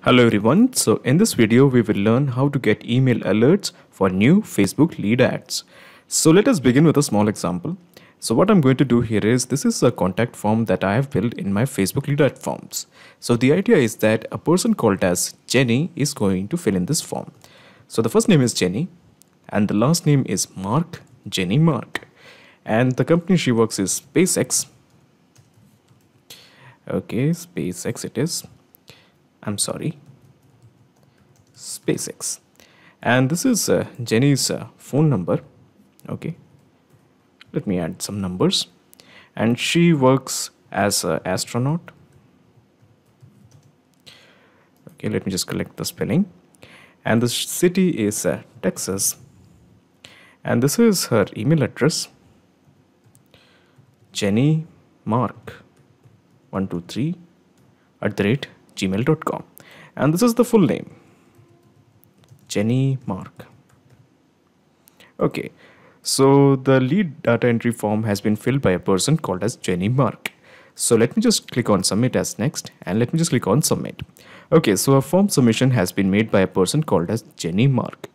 Hello everyone, so in this video we will learn how to get email alerts for new Facebook lead ads. So let us begin with a small example. So what I'm going to do here is, this is a contact form that I have built in my Facebook lead ad forms. So the idea is that a person called as Jenny is going to fill in this form. So the first name is Jenny and the last name is Mark, Jenny Mark. And the company she works is SpaceX. Okay, SpaceX it is. I'm sorry, SpaceX. And this is Jenny's phone number. Okay, let me add some numbers. And she works as an astronaut. Okay, let me just correct the spelling. And the city is Texas. And this is her email address, Jenny Mark 123 @gmail.com, and this is the full name, Jenny Mark. Okay, so the lead data entry form has been filled by a person called as Jenny Mark. So let me just click on submit as next, and let me just click on submit. Okay, so a form submission has been made by a person called as Jenny Mark.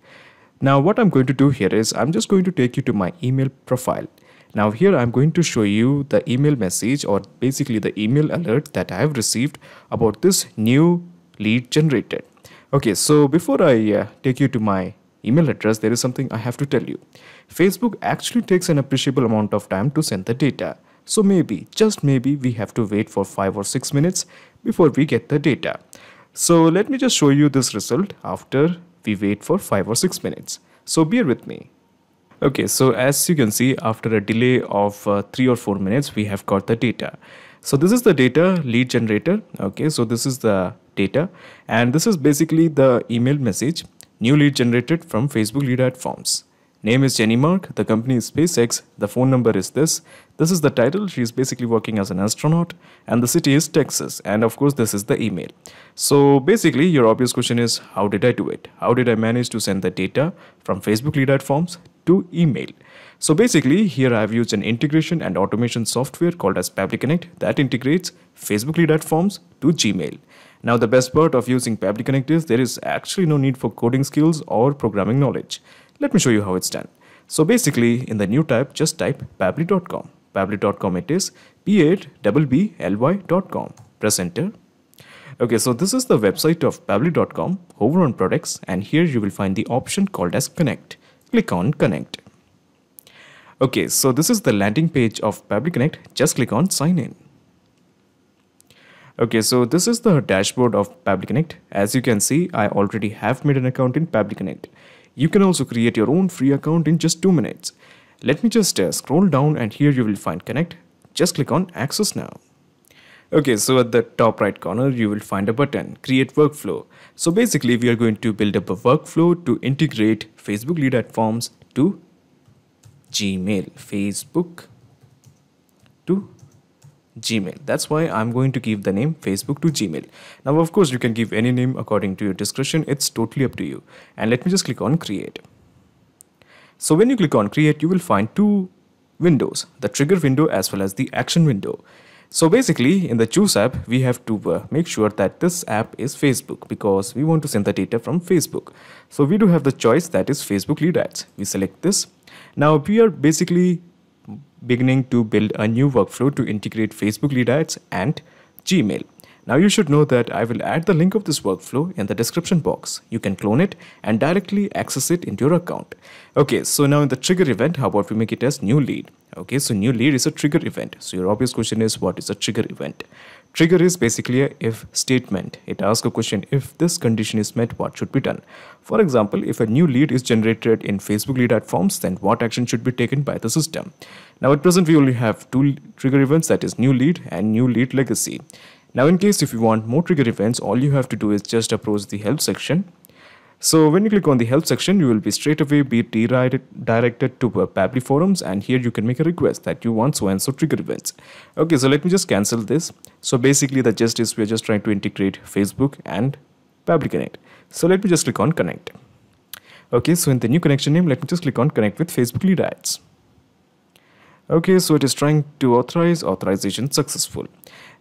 Now what I'm going to do here is, I'm just going to take you to my email profile. Now here I'm going to show you the email message, or basically the email alert that I have received about this new lead generated. Okay, so before I take you to my email address, there is something I have to tell you. Facebook actually takes an appreciable amount of time to send the data. So maybe, just maybe, we have to wait for 5 or 6 minutes before we get the data. So let me just show you this result after we wait for 5 or 6 minutes. So bear with me. Okay, so as you can see, after a delay of 3 or 4 minutes, we have got the data. So this is the data lead generator. Okay, so this is the data, and this is basically the email message, new lead generated from Facebook lead ad forms. Name is Jenny Mark, the company is SpaceX, the phone number is this is the title, she is basically working as an astronaut, and the city is Texas, and of course this is the email. So basically your obvious question is, how did I do it? How did I manage to send the data from Facebook lead ad forms to email? So basically here I have used an integration and automation software called as Pabbly Connect that integrates Facebook lead ad forms to Gmail. Now the best part of using Pabbly Connect is there is actually no need for coding skills or programming knowledge. Let me show you how it's done. So basically in the new tab, just type pabbly.com. Pabbly.com it is, pabbly.com. Press enter. Okay, so this is the website of pabbly.com, hover on products, and here you will find the option called as connect. Click on connect. Okay, so this is the landing page of Pabbly Connect. Just click on sign in. Okay, so this is the dashboard of Pabbly Connect. As you can see, I already have made an account in Pabbly Connect. You can also create your own free account in just 2 minutes. Let me just scroll down, and here you will find connect. Just click on access now. Okay, so at the top right corner, you will find a button, create workflow. So basically we are going to build up a workflow to integrate Facebook lead ad forms to Gmail. Facebook to Gmail. That's why I'm going to give the name Facebook to Gmail. Now of course you can give any name according to your discretion. It's totally up to you. And let me just click on create. So when you click on create, you will find 2 windows, the trigger window as well as the action window. So basically in the choose app, we have to make sure that this app is Facebook, because we want to send the data from Facebook. So we do have the choice, that is Facebook lead ads. We select this. Now we are basically beginning to build a new workflow to integrate Facebook lead ads and Gmail. Now you should know that I will add the link of this workflow in the description box. You can clone it and directly access it into your account. Okay, so now in the trigger event, how about we make it as new lead? Okay, so new lead is a trigger event. So your obvious question is, what is a trigger event? Trigger is basically a if statement. It asks a question, if this condition is met, what should be done? For example, if a new lead is generated in Facebook lead ad forms, then what action should be taken by the system? Now at present we only have 2 trigger events, that is new lead and new lead legacy. Now in case if you want more trigger events, all you have to do is just approach the help section. So when you click on the help section, you will be straight away be directed to Pabbly forums, and here you can make a request that you want so and so trigger events. Okay, so let me just cancel this. So basically the gist is, we're just trying to integrate Facebook and Pabbly Connect. So let me just click on connect. Okay, so in the new connection name, let me just click on connect with Facebook lead ads. Okay, so it is trying to authorize, authorization successful.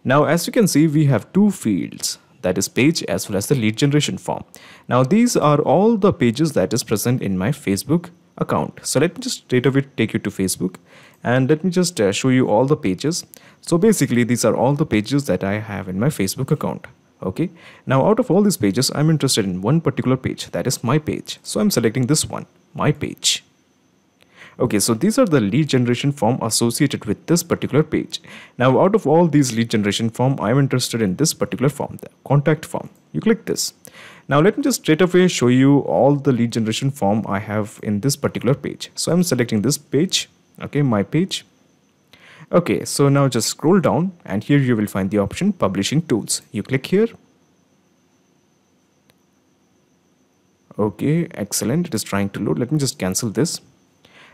Now as you can see, we have 2 fields. that is page, as well as the lead generation form. Now these are all the pages that is present in my Facebook account. So let me just straight away take you to Facebook, and let me just show you all the pages. So basically these are all the pages that I have in my Facebook account. Okay, now out of all these pages, I'm interested in one particular page, that is my page. So I'm selecting this one, my page. Okay, so these are the lead generation form associated with this particular page. Now out of all these lead generation form, I'm interested in this particular form, the contact form. You click this. Now let me just straight away show you all the lead generation form I have in this particular page. So I'm selecting this page, okay, my page. Okay, so now just scroll down, and here you will find the option publishing tools. You click here. Okay, excellent. It is trying to load. Let me just cancel this.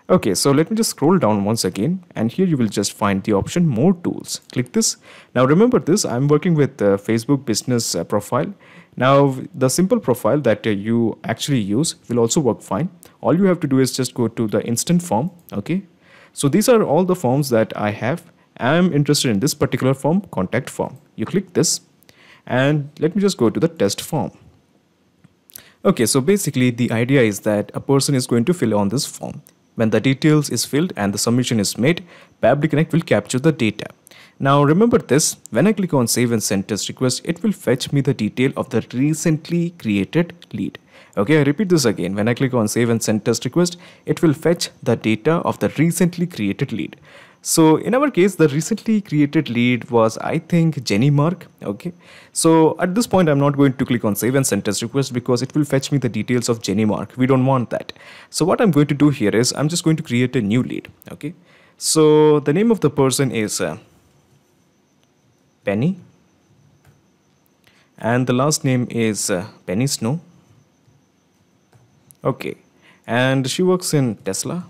Okay, so let me just scroll down once again, and here you will just find the option more tools. Click this. Now remember this, I'm working with the Facebook business profile. Now the simple profile that you actually use will also work fine. All you have to do is just go to the instant form. Okay, so these are all the forms that I have. I'm interested in this particular form, contact form. You click this, and let me just go to the test form. Okay, so basically the idea is that a person is going to fill on this form. When the details is filled and the submission is made, Pabbly Connect will capture the data. Now remember this, when I click on save and send test request, it will fetch me the detail of the recently created lead. Okay, I repeat this again. When I click on save and send test request, it will fetch the data of the recently created lead. So in our case, the recently created lead was, I think, Jenny Mark. Okay, so at this point, I'm not going to click on save and send test request because it will fetch me the details of Jenny Mark. We don't want that. So what I'm going to do here is I'm just going to create a new lead. Okay, so the name of the person is Penny, and the last name is Penny Snow. Okay, and she works in Tesla.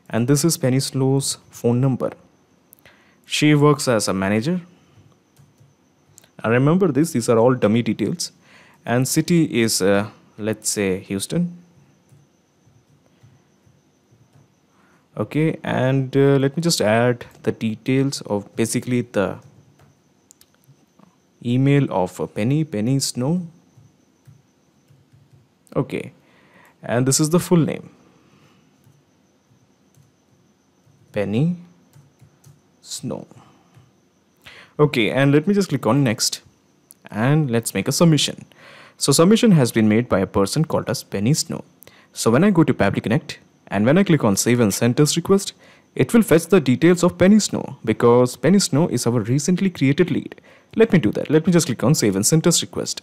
And this is Penny Snow's phone number. She works as a manager. And remember this, these are all dummy details. And city is, let's say, Houston. Okay, and let me just add the details of basically the email of Penny Snow. Okay, and this is the full name. Penny Snow. Okay, and let me just click on next, and let's make a submission. So submission has been made by a person called as Penny Snow. So when I go to Pabbly Connect, and when I click on save and send test request, it will fetch the details of Penny Snow because Penny Snow is our recently created lead. Let me do that. Let me just click on save and send test request.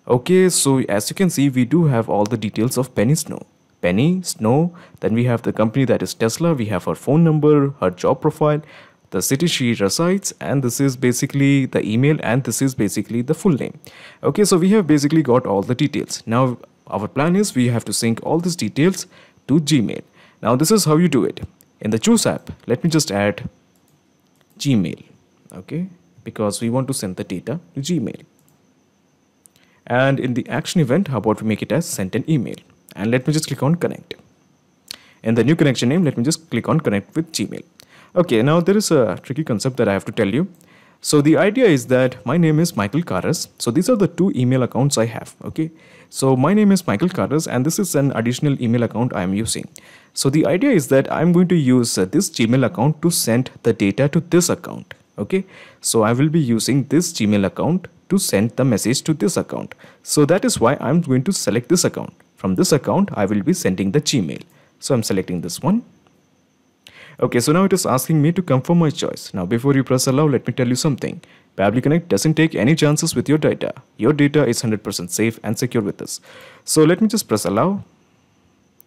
Okay, so as you can see, we do have all the details of Penny Snow. Penny Snow, then we have the company that is Tesla, we have her phone number, her job profile, the city she resides, and this is basically the email, and this is basically the full name. Okay, so we have basically got all the details. Now our plan is we have to sync all these details to Gmail. Now this is how you do it. In the Choose app, let me just add Gmail, okay, because we want to send the data to Gmail. And in the action event, how about we make it as send an email? And let me just click on connect. In the new connection name, let me just click on connect with Gmail. Okay, now there is a tricky concept that I have to tell you. So the idea is that my name is Michael Karas. So these are the two email accounts I have. Okay, so my name is Michael Karas, and this is an additional email account I am using. So the idea is that I'm going to use this Gmail account to send the data to this account. Okay, so I will be using this Gmail account to send the message to this account. So that is why I'm going to select this account. From this account, I will be sending the Gmail. So I'm selecting this one. Okay, so now it is asking me to confirm my choice. Now before you press allow, let me tell you something. Pabbly Connect doesn't take any chances with your data. Your data is 100% safe and secure with us. So let me just press allow.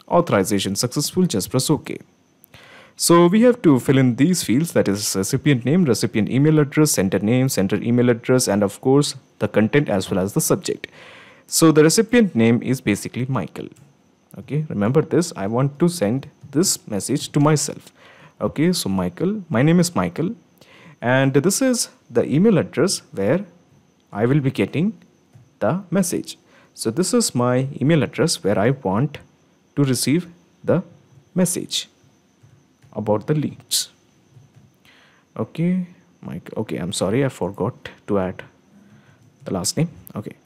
Authorization successful, just press OK. So we have to fill in these fields, that is recipient name, recipient email address, sender name, sender email address, and of course the content as well as the subject. So the recipient name is basically Michael. Okay, remember this, I want to send this message to myself. Okay, so Michael, my name is Michael, and this is the email address where I will be getting the message. So this is my email address where I want to receive the message about the leads. Okay, Mike. Okay, I'm sorry, I forgot to add the last name. Okay.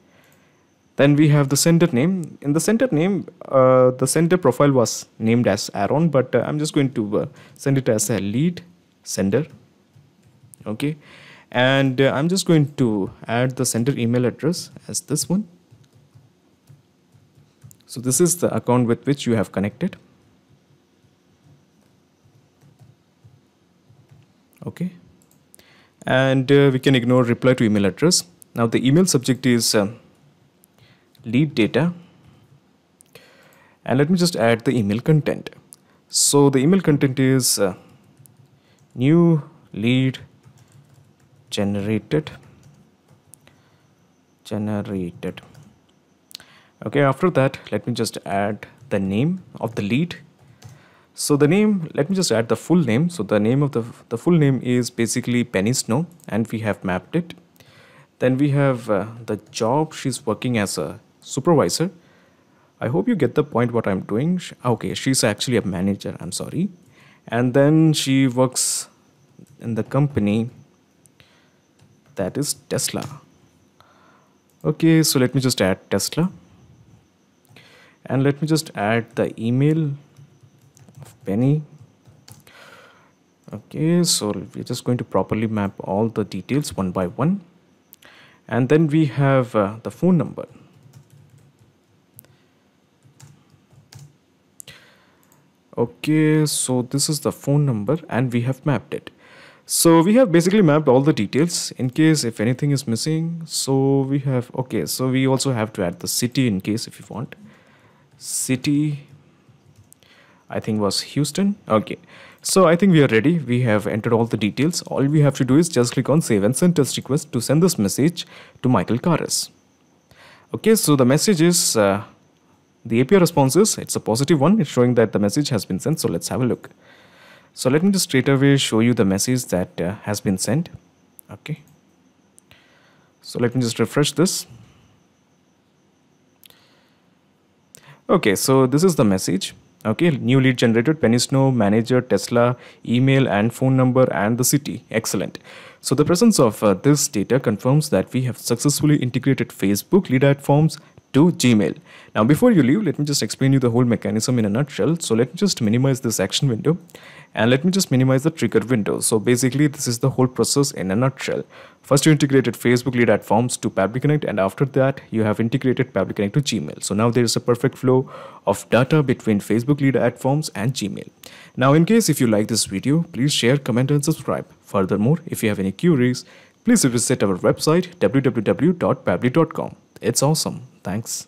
Then we have the sender name. In the sender name, the sender profile was named as Aaron, but I'm just going to send it as a lead sender. Okay. And I'm just going to add the sender email address as this one. So this is the account with which you have connected. Okay. And we can ignore reply to email address. Now the email subject is lead data, and let me just add the email content. So the email content is new lead generated. Okay, after that let me just add the name of the lead. So the name, let me just add the full name. So the name of the full name is basically Penny Snow, and we have mapped it. Then we have the job. She's working as a supervisor. I hope you get the point what I'm doing. Okay, she's actually a manager, I'm sorry. And then she works in the company that is Tesla. Okay, so let me just add Tesla, and let me just add the email of Penny. Okay, so we're just going to properly map all the details one by one. And then we have the phone number. Okay, so this is the phone number and we have mapped it. So we have basically mapped all the details in case if anything is missing. So we have, okay, so we also have to add the city in case if you want. City, I think was Houston. Okay, so I think we are ready. We have entered all the details. All we have to do is just click on save and send test request to send this message to Michael Karas. Okay, so the message is the API response is it's a positive one. It's showing that the message has been sent. So let's have a look. So let me just straight away show you the message that has been sent. Okay, so let me just refresh this. Okay, so this is the message. Okay, new lead generated, Penny Snow, manager, Tesla, email and phone number and the city. Excellent. So the presence of this data confirms that we have successfully integrated Facebook lead ad forms to Gmail. Now before you leave, let me just explain you the whole mechanism in a nutshell. So let me just minimize this action window and let me just minimize the trigger window. So basically this is the whole process in a nutshell. First you integrated Facebook lead ad forms to Pabbly Connect, and after that you have integrated Pabbly Connect to Gmail. So now there is a perfect flow of data between Facebook lead ad forms and Gmail. Now in case if you like this video, please share, comment and subscribe. Furthermore, if you have any queries, please visit our website www.pabbly.com. It's awesome. Thanks.